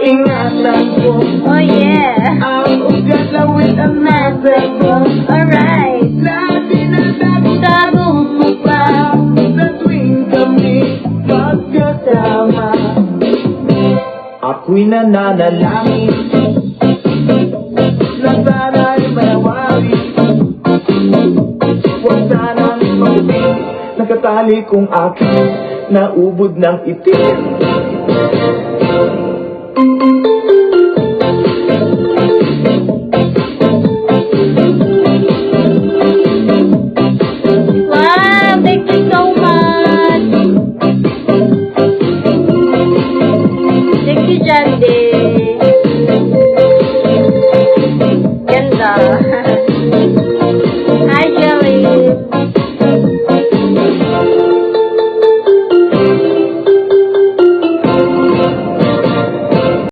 ingatan ko. Oh yeah. Ang ugat lawit ang nasa ko. Alright. Dati na tago mo pa sa tuwing kami pagkasama. Ako'y nananalangin na sana'y manawawi. Huwag sana'ng pagpili nakatali kong akin naubod ng itim.